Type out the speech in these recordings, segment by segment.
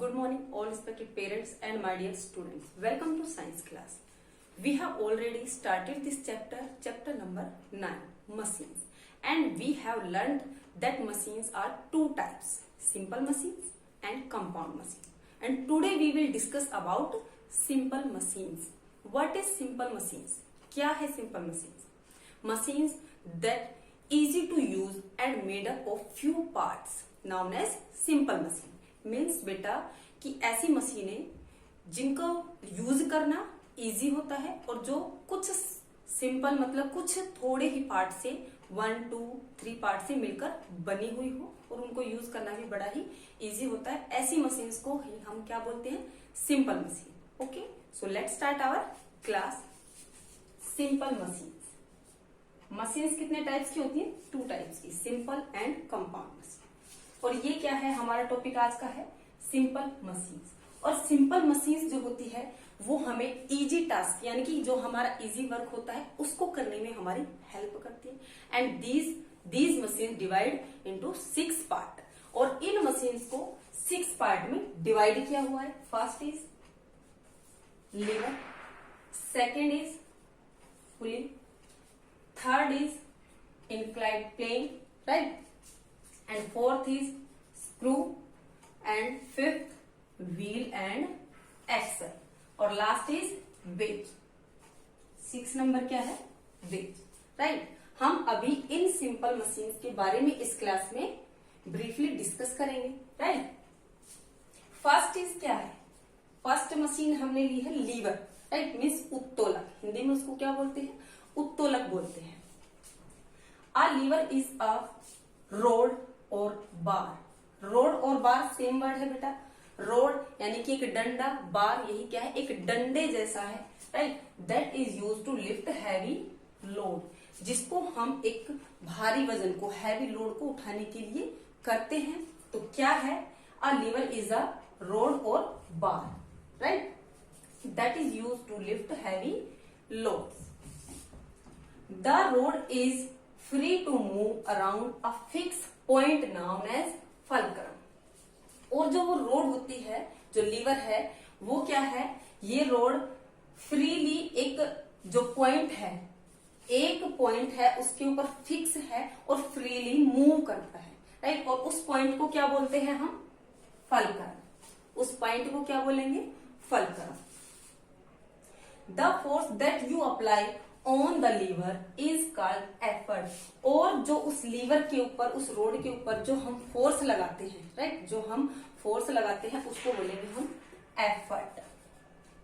Good morning, all respected parents and my dear students. Welcome to science class. We have already started this chapter number 9, machines. And we have learned that machines are two types, simple machines and compound machines. And today we will discuss about simple machines. What is simple machines? क्या है simple machines? Machines that easy to use and made up of few parts known as simple machine. Means बेटा कि ऐसी मशीनें जिनको use करना easy होता है और जो कुछ सिंपल मतलब कुछ थोड़े ही पार्ट से 1, 2, 3 पार्ट से मिलकर बनी हुई हो और उनको यूज करना भी बड़ा ही इजी होता है। ऐसी मशीन्स को ही हम क्या बोलते हैं? Simple machine. Okay, so let's start our class. Simple machines. Machines कितने टाइप्स की होती हैं? 2 टाइप्स की, सिंपल एंड कंपाउंड मशीन। और ये क्या है? हमारा टॉपिक आज का है सिंपल मशीन्स। और सिंपल मशीन्स जो होती है वो हमें इजी टास्क यानी कि जो हमारा इजी वर्क होता है उसको करने में हमारी हेल्प करती है। And these machine divide into 6 part. और इन मशीन्स को 6 पार्ट में डिवाइड किया हुआ है। First is lever, second is pulley, third is inclined plane, right, and fourth is screw and fifth wheel and axle और last is wedge। 6 नंबर क्या है? wedge, right. हम अभी इन सिंपल मशीन्स के बारे में इस क्लास में ब्रीफली डिस्कस करेंगे, राइट। फर्स्ट इज क्या है? फर्स्ट मशीन हमने ली है लीवर, राइट, मीन्स उत्तोलक। हिंदी में उसको क्या बोलते हैं? उत्तोलक बोलते हैं। अ लीवर इज अ रोड और बार। रोड और बार सेम वर्ड है बेटा। रोड यानी कि एक डंडा, बार यही क्या है? एक डंडे जैसा है, right. That is use to lift heavy load, जिसको हम एक भारी वजन को, हैवी लोड को उठाने के लिए करते हैं। तो क्या है? A lever is a rod और bar, right, that is use to lift heavy load. The rod is free to move around a fix point known as fulcrum. और जो वो रोड होती है, जो लीवर है, वो क्या है? ये रोड फ्रीली एक जो पॉइंट है, एक पॉइंट है उसके ऊपर फिक्स है और फ्रीली मूव करता है, राइट। और उस पॉइंट को क्या बोलते हैं हम? फलक्रम। उस पॉइंट को क्या बोलेंगे? Fulcrum. The force that you apply on the lever is called effort. और जो उस लीवर के ऊपर, उस रोड के ऊपर जो हम फोर्स लगाते हैं, राइट, जो हम फोर्स लगाते हैं उसको बोलेंगे हम एफर्ट।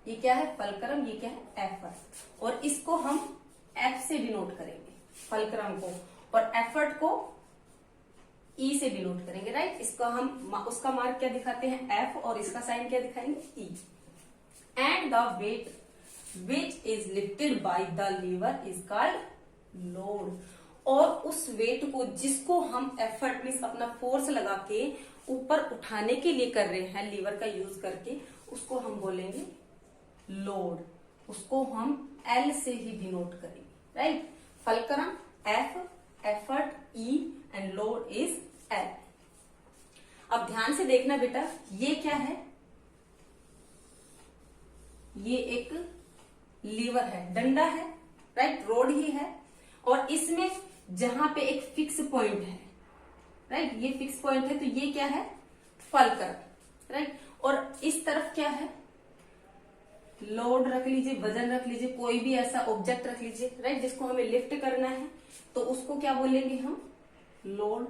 ये क्या है? फलक्रम। ये क्या है? एफर्ट। और इसको हम एफ से डिनोट करेंगे, फलक्रम को, और एफर्ट को ई से डिनोट करेंगे, राइट। इसका हम उसका मार्क क्या दिखाते हैं? एफ, और इसका साइन क्या दिखाएंगे? E. And the weight which is lifted by the lever is called load। और उस वेट को, जिसको हम एफर्ट मीन्स अपना फोर्स लगा के ऊपर उठाने के लिए कर रहे हैं लीवर का यूज करके, उसको हम बोलेंगे लोड। उसको हम एल से ही डिनोट करेंगे, right. Fulcrum F, effort E and load is L. अब ध्यान से देखना बेटा, ये क्या है? ये एक लीवर है, डंडा है, राइट, रोड ही है। और इसमें जहां पे एक फिक्स पॉइंट है, राइट, ये फिक्स पॉइंट है, तो ये क्या है? Fulcrum, right. और इस तरफ क्या है? लोड रख लीजिए, वजन रख लीजिए, कोई भी ऐसा ऑब्जेक्ट रख लीजिए, राइट, जिसको हमें लिफ्ट करना है, तो उसको क्या बोलेंगे हम? Load,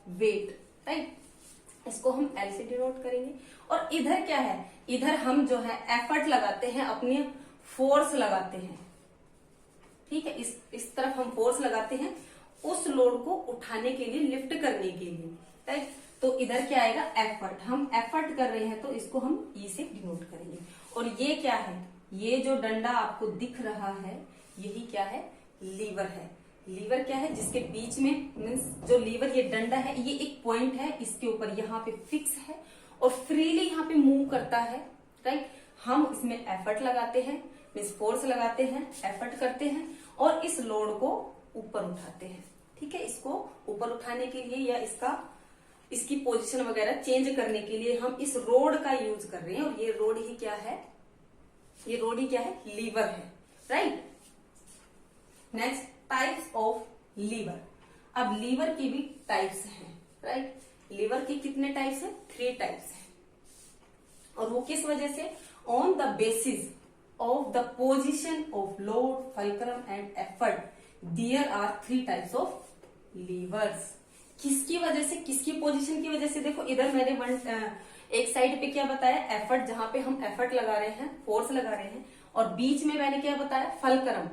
weight, right. इसको हम एल से डिनोट करेंगे। और इधर क्या है? इधर हम जो है एफर्ट लगाते हैं, अपनी फोर्स लगाते हैं, ठीक है। इस तरफ हम फोर्स लगाते हैं उस लोड को उठाने के लिए, लिफ्ट करने के लिए, राइट। तो इधर क्या आएगा? एफर्ट। हम एफर्ट कर रहे हैं तो इसको हम ई से डिनोट करेंगे। और ये क्या है? ये जो डंडा आपको दिख रहा है, यही क्या है? लीवर है। लीवर क्या है? जिसके बीच में मीन्स जो लीवर, ये डंडा है, ये एक पॉइंट है, इसके ऊपर यहाँ पे फिक्स है और फ्रीली यहाँ पे मूव करता है, राइट। हम इसमें एफर्ट लगाते हैं, मीन्स फोर्स लगाते हैं, एफर्ट करते हैं और इस लोड को ऊपर उठाते हैं, ठीक है। इसको ऊपर उठाने के लिए या इसकी इसकी पोजीशन वगैरह चेंज करने के लिए हम इस रोड का यूज कर रहे हैं, और ये रोड ही क्या है, ये रोड ही क्या है, लीवर है, right. Next, types of lever. अब लीवर की भी टाइप्स हैं, राइट। लीवर के कितने टाइप्स हैं, 3 टाइप्स हैं, और वो किस वजह से, on the basis of the position of load, fulcrum and effort, there are 3 types of levers. किसकी वजह से, किसकी पोजीशन की वजह से, देखो इधर मैंने एक साइड पे क्या बताया, एफर्ट, जहां पे हम एफर्ट लगा रहे हैं, फोर्स लगा रहे हैं, और बीच में मैंने क्या बताया, फल्क्रम,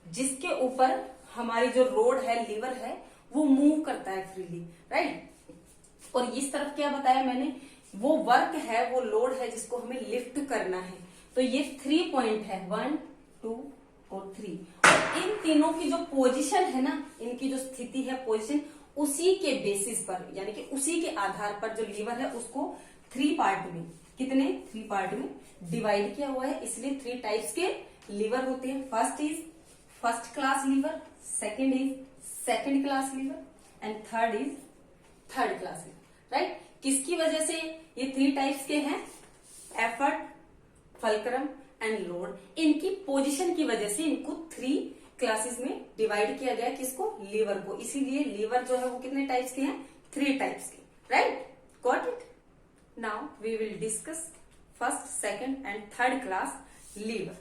जिसके ऊपर हमारी जो रोड है, लीवर है, वो मूव करता है फ्रीली, राइट। और इस तरफ क्या बताया मैंने, वो वर्क है, वो लोड है जिसको हमें लिफ्ट करना है। तो ये 3 पॉइंट है, 1, 2 और 3, और इन तीनों की जो पोजीशन है ना, इनकी जो स्थिति है, पोजीशन, उसी के बेसिस पर, यानी कि उसी के आधार पर जो लीवर है उसको 3 पार्ट में, कितने, 3 पार्ट में डिवाइड किया हुआ है। इसलिए 3 टाइप्स के लीवर होते हैं। First is first class liver, second is second class liver, and third is third class liver, right. किसकी वजह से ये 3 टाइप्स के हैं, एफर्ट, फल्क्रम एंड लोड, इनकी पोजीशन की वजह से इनको 3 क्लासेस में डिवाइड किया गया, किसको, लीवर को। इसीलिए लीवर जो है वो कितने टाइप्स के हैं, 3 टाइप्स के, right. Got it. Now we will discuss first, second and third class lever.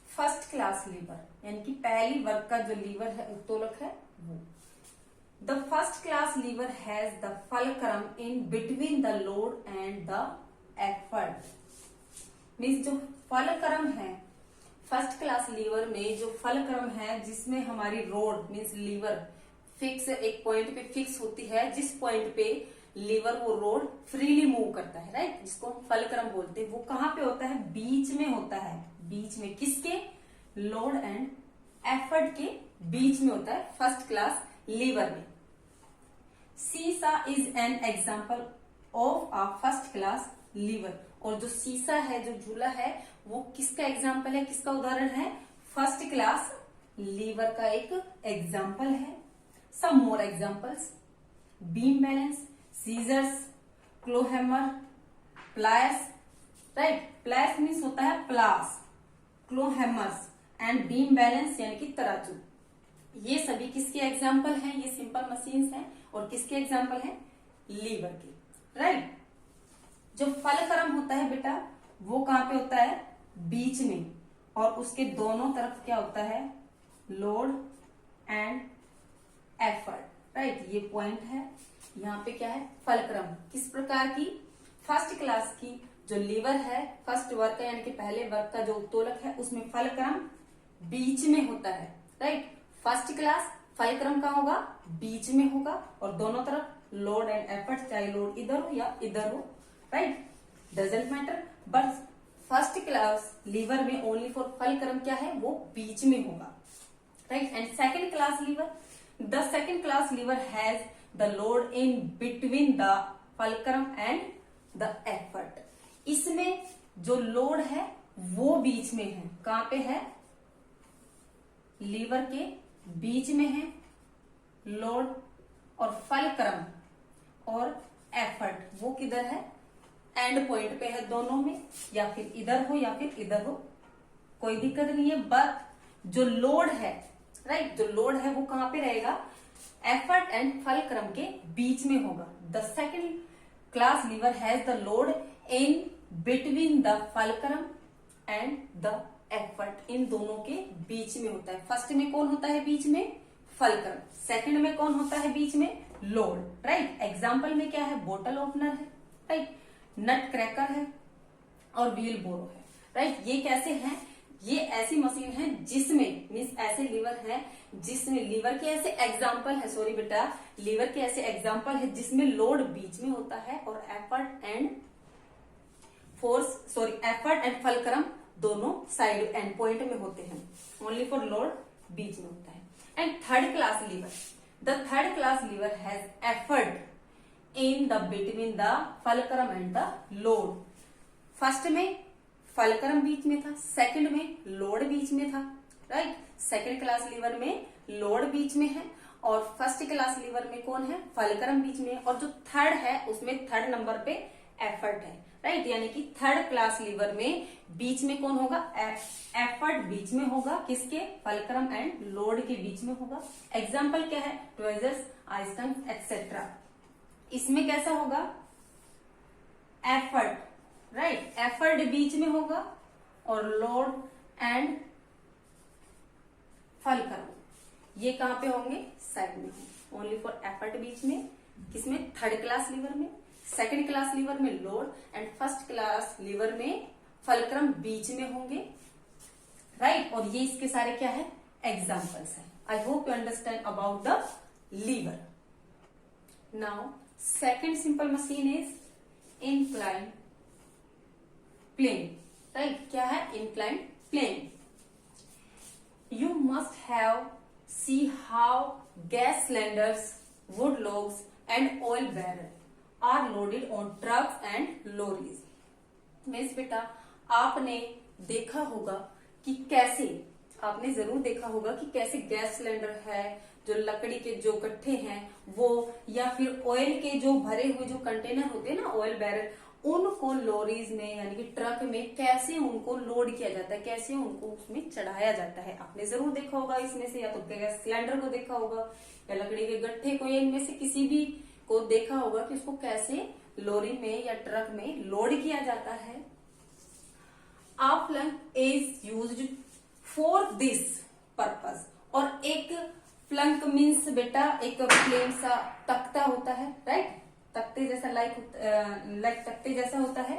First class lever यानी कि पहली वर्ग का जो लीवर है, उत्तोलक है, वो the first class lever has the fulcrum in between the load and the effort. Means जो फल्क्रम है, फर्स्ट क्लास लीवर में जो फल्क्रम है, जिसमें हमारी रोड मीन्स लीवर फिक्स, एक पॉइंट पे फिक्स होती है, जिस पॉइंट पे लीवर वो रोड फ्रीली मूव करता है, राइट, जिसको हम फल्क्रम बोलते हैं, वो कहाँ पे होता है, बीच में होता है। बीच में किसके, लोड एंड एफर्ट के बीच में होता है फर्स्ट क्लास लीवर में। सीसा is an example of a first class liver. और जो सीसा है, जो झूला है, वो किसका एग्जाम्पल है, किसका उदाहरण है, फर्स्ट क्लास लीवर का एक एग्जाम्पल है। Some more examples, beam balance, scissors, claw hammer, pliers, right. Pliers means होता है प्लास, claw hammers and beam balance यानी कि तराजू, ये सभी किसके एग्जाम्पल हैं, ये सिंपल मशीन्स हैं, और किसके एग्जाम्पल हैं, लीवर के, राइट। जो फल्क्रम होता है बेटा, वो कहां पे होता है, बीच में, और उसके दोनों तरफ क्या होता है, लोड एंड एफर्ट, राइट। ये पॉइंट है, यहाँ पे क्या है, फल्क्रम। किस प्रकार की, फर्स्ट क्लास की जो लीवर है, फर्स्ट वर्ग का यानी कि पहले वर्ग का जो उत्तोलक है, उसमें फल्क्रम बीच में होता है, राइट। फर्स्ट क्लास फल्क्रम का होगा, बीच में होगा, और दोनों तरफ लोड एंड एफर्ट, चाहे लोड इधर हो या इधर हो, right, doesn't matter. But first class liver में ओनली फॉर फल्क्रम क्या है, वो बीच में होगा, right. And second class liver, the second class lever has the load in between the fulcrum and the effort. इसमें जो लोड है वो बीच में है, कहां पे है, लीवर के बीच में है लोड, और फल्क्रम और एफर्ट वो किधर है, एंड पॉइंट पे है, दोनों में, या फिर इधर हो या फिर इधर हो, कोई दिक्कत नहीं है। बट जो लोड है, राइट, जो लोड है वो कहां पे रहेगा, एफर्ट एंड फल्क्रम के बीच में होगा। The second class lever has the load in between the fulcrum and the effort, इन दोनों के बीच में होता है। फर्स्ट में कौन होता है बीच में, फल्क्रम, सेकंड में कौन होता है बीच में, लोड, राइट। एग्जाम्पल में क्या है, बोटल ओपनर है, राइट, नट क्रैकर है, और व्हील बोरो है, राइट। ये कैसे हैं, ये ऐसी मशीन है जिसमें मीन्स ऐसे लीवर है जिसमें, लीवर के ऐसे एग्जाम्पल है, सॉरी बेटा, लीवर के ऐसे एग्जाम्पल है जिसमें लोड बीच में होता है, और effort and force, sorry, effort and fulcrum दोनों साइड एंड पॉइंट में होते हैं, ओनली फॉर लोड बीच में होता है। And third class liver, the third class lever has effort in the between the fulcrum and the load. First में fulcrum बीच में था, सेकंड में लोड बीच में था, राइट। सेकंड क्लास लीवर में लोड बीच में है, और फर्स्ट क्लास लीवर में कौन है, फलक्रम बीच में, और जो थर्ड है उसमें थर्ड नंबर पे एफर्ट है, राइट। यानी कि थर्ड क्लास लीवर में बीच में कौन होगा, एफर्ट बीच में होगा, किसके, फलक्रम एंड लोड के बीच में होगा। एग्जाम्पल क्या है, ट्वेजर्स, आइस्टन एक्सेट्रा। इसमें कैसा होगा, एफर्ट, राइट, एफर्ट बीच में होगा और लोड एंड फलक्रम ये कहां पे होंगे, साइड में होंगे। ओनली फॉर एफर्ट बीच में, किसमें, थर्ड क्लास लीवर में, सेकंड क्लास लीवर में load and first class liver में फलक्रम बीच में होंगे, राइट। और ये इसके सारे क्या है, एग्जाम्पल्स है। I hope you understand about the lever. Now second simple machine is incline plane, right. क्या है, incline plane. You must have see how gas cylinders, wood logs and oil barrel are loaded on trucks and lorries. Miss बेटा, आपने देखा होगा कि कैसे, आपने जरूर देखा होगा कि कैसे गैस सिलेंडर है, जो लकड़ी के जो गट्ठे हैं वो, या फिर ऑयल के जो भरे हुए जो कंटेनर होते हैं ना, ऑयल बैरल, उनको लॉरीज में यानी कि ट्रक में कैसे उनको लोड किया जाता है, कैसे उनको उसमें चढ़ाया जाता है। आपने जरूर देखा होगा इसमें से, या तो गैस सिलेंडर को देखा होगा या लकड़ी के गट्ठे को, या इनमें से किसी भी को देखा होगा कि उसको कैसे लॉरी में या ट्रक में लोड किया जाता है। A plunk is used for this purpose। और एक प्लंक मीन्स बेटा एक प्लेन सा तख्ता होता है, राइट, तख्ते जैसा, लाइक तख्ते जैसा होता है,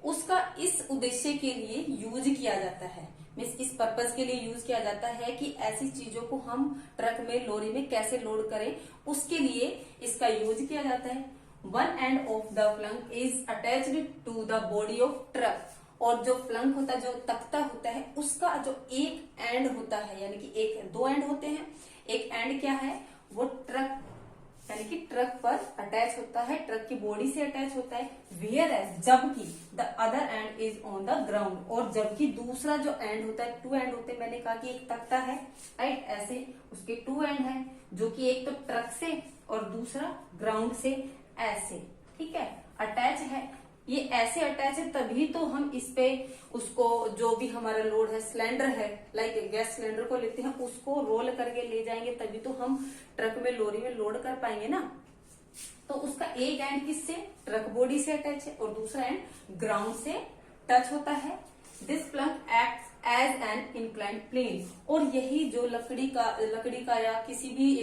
उसका इस उद्देश्य के लिए यूज किया जाता है। मीन्स इस पर्पज के लिए यूज किया जाता है कि ऐसी चीजों को हम ट्रक में, लॉरी में कैसे लोड करें, उसके लिए इसका यूज किया जाता है। One end of the plank is attached to the body of truck. और जो प्लंक होता है, जो तख्ता होता है, उसका जो एक एंड होता है, यानी कि एक दो एंड होते हैं, एक एंड क्या है, वो ट्रक यानी कि ट्रक पर अटैच होता है, ट्रक की बॉडी से अटैच होता है। वेयर एज, जबकि the other and is on the ground. और जबकि दूसरा जो एंड होता है, टू एंड होते हैं, मैंने कहा कि एक तख्ता है, राइट, ऐसे उसके टू एंड है, जो कि एक तो ट्रक से और दूसरा ग्राउंड से ऐसे, ठीक है, अटैच है। ये ऐसे अटैच है तभी तो हम इस पे उसको, जो भी हमारा लोड है, सिलेंडर है, लाइक गैस सिलेंडर को लेते हैं, उसको रोल करके ले जाएंगे, तभी तो हम ट्रक में, लोरी में लोड कर पाएंगे ना। तो उसका एक एंड किससे, ट्रक बॉडी से अटैच है और दूसरा एंड ग्राउंड से टच होता है। This plank act as an incline plane. और यही जो लकड़ी का या किसी भी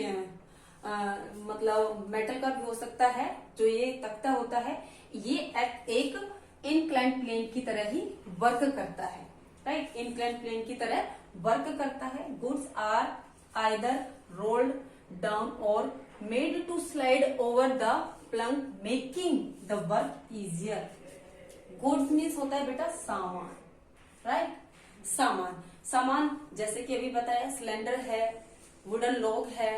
मतलब मेटल का भी हो सकता है, जो ये तख्ता होता है, ये एक इंक्लाइन प्लेन की तरह ही वर्क करता है, राइट, इंक्लाइन प्लेन की तरह वर्क करता है। Goods are either rolled down और made to slide over the plank, making the work easier. Goods means होता है बेटा सामान, राइट, सामान जैसे कि अभी बताया, सिलेंडर है, वुडन लॉग है,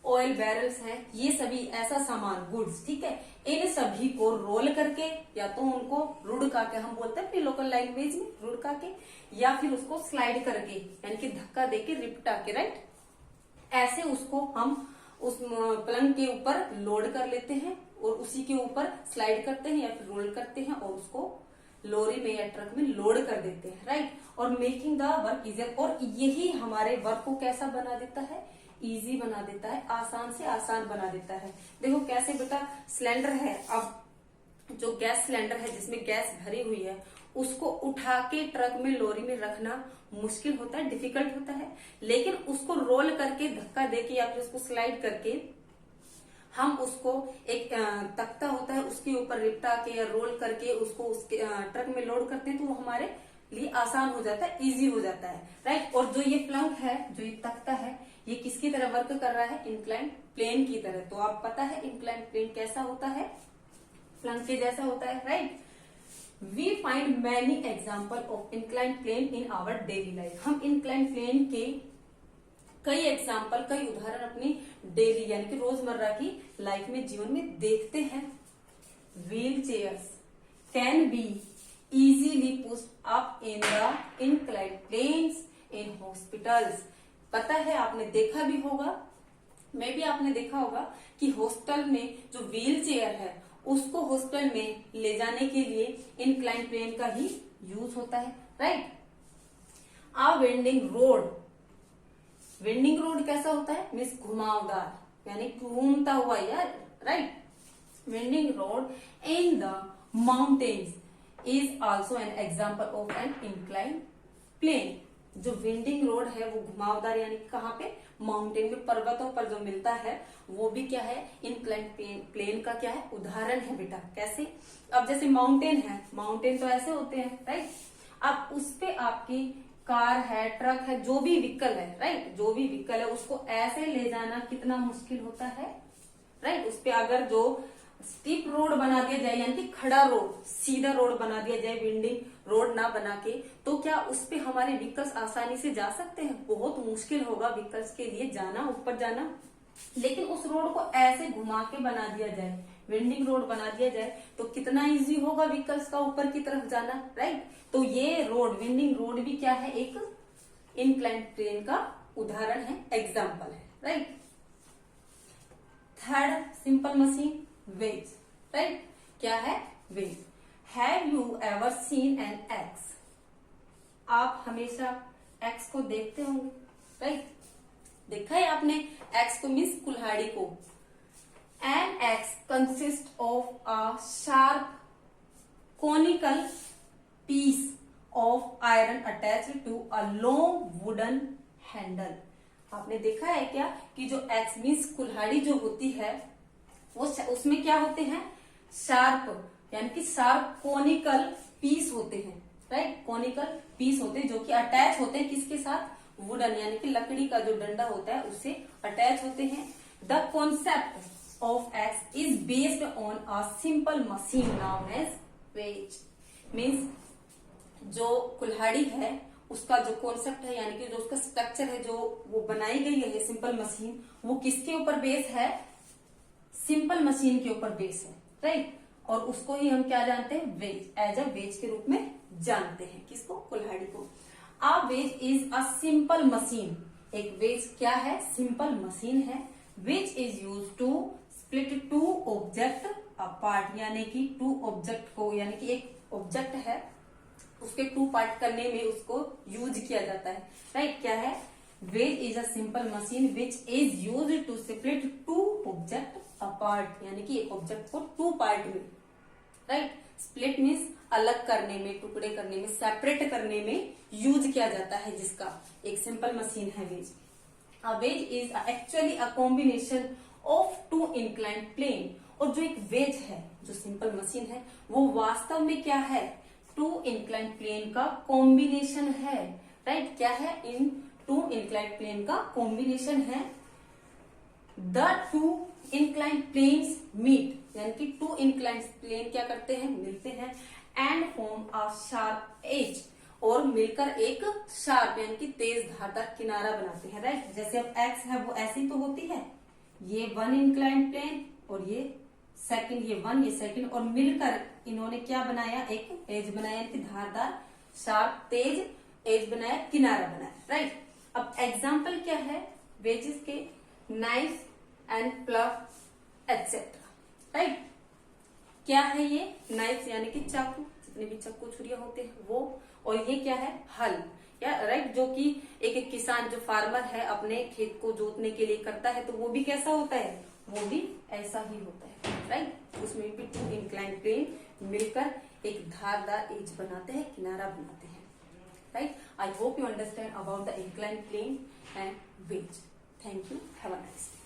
ऑयल बैरल्स हैं, ये सभी ऐसा सामान, गुड्स, ठीक है। इन सभी को रोल करके, या तो उनको रुड़का के, हम बोलते हैं अपनी लोकल लैंग्वेज में रुड़का के, या फिर उसको स्लाइड करके यानी कि धक्का देके, रिपटा के, राइट, ऐसे उसको हम उस प्लंक के ऊपर लोड कर लेते हैं और उसी के ऊपर स्लाइड करते हैं या फिर रोल करते हैं और उसको लॉरी में या ट्रक में लोड कर देते हैं, राइट। और मेकिंग द वर्क इजियर। और यही हमारे वर्क को कैसा बना देता है, इजी बना देता है, आसान से आसान बना देता है। देखो कैसे बेटा, सिलेंडर है, अब जो गैस सिलेंडर है जिसमें गैस भरी हुई है, उसको उठा के ट्रक में, लॉरी में रखना मुश्किल होता है, डिफिकल्ट होता है। लेकिन उसको रोल करके, धक्का देके या फिर उसको स्लाइड करके हम उसको एक तख्ता होता है उसके ऊपर लिपटा के या रोल करके उसको उसके ट्रक में लोड करते हैं, तो वो हमारे लिए आसान हो जाता है, इजी हो जाता है, राइट। और जो ये प्लंक है, जो ये तख्ता है, ये किसकी तरह वर्क कर रहा है, इंक्लाइन प्लेन की तरह। तो आप पता है इंक्लाइन प्लेन कैसा होता है, प्लंक के जैसा होता है, right. We find many example of incline plane in our daily life. हम इंक्लाइन प्लेन के कई एग्जाम्पल, कई उदाहरण अपनी डेली यानी कि रोजमर्रा की लाइफ में, जीवन में देखते हैं। Wheel chairs can be easily pushed up in the inclined planes in hospitals। पता है, आपने देखा भी होगा मे भी आपने देखा होगा कि हॉस्टल में जो व्हील चेयर है उसको हॉस्टल में ले जाने के लिए इंक्लाइन प्लेन का ही यूज होता है, राइट। आ विंडिंग रोड कैसा होता है, मीन्स घुमावदार यानी घूमता हुआ यार, right. Winding road in the mountains is also an example of an incline plane. जो विंडिंग रोड है वो घुमावदार यानी कहाँ पे, माउंटेन में, पर्वतों पर जो मिलता है वो भी क्या है, इंक्लाइन प्लेन का क्या है, उदाहरण है बेटा। कैसे, अब जैसे माउंटेन है, माउंटेन तो ऐसे होते हैं, राइट। अब उस पे आपकी कार है, ट्रक है, जो भी व्हीकल है, राइट, जो भी व्हीकल है उसको ऐसे ले जाना कितना मुश्किल होता है, राइट। उस पे अगर जो स्टीप रोड बना दिया जाए यानी कि खड़ा रोड, सीधा रोड बना दिया जाए, विंडिंग रोड ना बना के, तो क्या उस पे हमारे व्हीकल्स आसानी से जा सकते हैं? बहुत मुश्किल होगा व्हीकल्स के लिए जाना, ऊपर जाना। लेकिन उस रोड को ऐसे घुमा के बना दिया जाए, विंडिंग रोड बना दिया जाए, तो कितना इजी होगा व्हीकल्स का ऊपर की तरफ जाना, राइट। तो ये रोड, विंडिंग रोड भी क्या है, एक इंक्लाइन प्लेन का उदाहरण है, एग्जाम्पल है, right. Third simple machine, wedge, right. क्या है, wedge. Have you ever seen an axe? आप हमेशा एक्स को देखते होंगे, राइट। देखा है आपने एक्स को, मीन्स कुल्हाड़ी को। An axe consist of a sharp conical piece of iron attached to a long wooden handle। आपने देखा है क्या कि जो एक्स मीन्स कुल्हाड़ी जो होती है वो उसमें क्या होते हैं, शार्प यानी कि शार्प कोनिकल पीस होते हैं, राइट। कोनिकल पीस होते हैं जो कि अटैच होते हैं किसके साथ, वुडन यानी कि लकड़ी का जो डंडा होता है उससे अटैच होते हैं। The concept of axe is based on a simple machine known as wedge. Means जो कुल्हाड़ी है उसका जो कॉन्सेप्ट है यानी कि जो उसका स्ट्रक्चर है, जो वो बनाई गई है सिंपल मशीन, वो किसके ऊपर बेस है, सिंपल मशीन के ऊपर बेस है, राइट। और उसको ही हम क्या जानते हैं, वेज, एज अ वेज के रूप में जानते हैं, किसको, कुल्हाड़ी को। A wedge is a simple machine. एक वेज क्या है, सिंपल मशीन है। Which is use to split two object apart, यानी कि टू ऑब्जेक्ट को, यानी कि एक ऑब्जेक्ट है उसके टू पार्ट करने में उसको यूज किया जाता है, राइट। क्या है, wedge is a simple machine which is use to split two object apart, यानी कि एक ऑब्जेक्ट को टू पार्ट में, राइट। स्प्लिट मीन्स अलग करने में, टुकड़े करने में, सेपरेट करने में यूज किया जाता है, जिसका एक सिंपल मशीन है wedge. A wedge is actually a combination of two incline plane. और जो एक वेज है, जो सिंपल मशीन है, वो वास्तव में क्या है, टू इंक्लाइन प्लेन का कॉम्बिनेशन है, राइट। क्या है, इन टू इंक्लाइन प्लेन का कॉम्बिनेशन है। The two incline planes meet, यानी कि टू इंक्लाइन प्लेन क्या करते हैं, मिलते हैं, and form a sharp edge, और मिलकर एक शार्प यानी कि तेज धारदार किनारा बनाते हैं, राइट। जैसे अब एक्स है वो ऐसी तो होती है, ये वन इंक्लाइन प्लेन और ये सेकंड, ये वन ये सेकंड, और मिलकर इन्होंने क्या बनाया, एक एज बनाया, यानी कि धारदार शार्प तेज एज बनाया, किनारा बनाया, राइट। अब एग्जाम्पल क्या है वेजेस के, knife and plug etcetera, right. क्या है ये, नाइफ यानी कि चाकू, जितने भी चाकू छुरियां होते हैं वो, और ये क्या है, हल, या राइट, जो कि एक किसान जो फार्मर है अपने खेत को जोतने के लिए करता है, तो वो भी कैसा होता है, वो भी ऐसा ही होता है, राइट। उसमें भी टू इंक्लाइन प्लेन मिलकर एक धारदार एज बनाते हैं, किनारा बनाते हैं, right. I hope you understand about the incline plane and wedge. Thank you, have a nice day.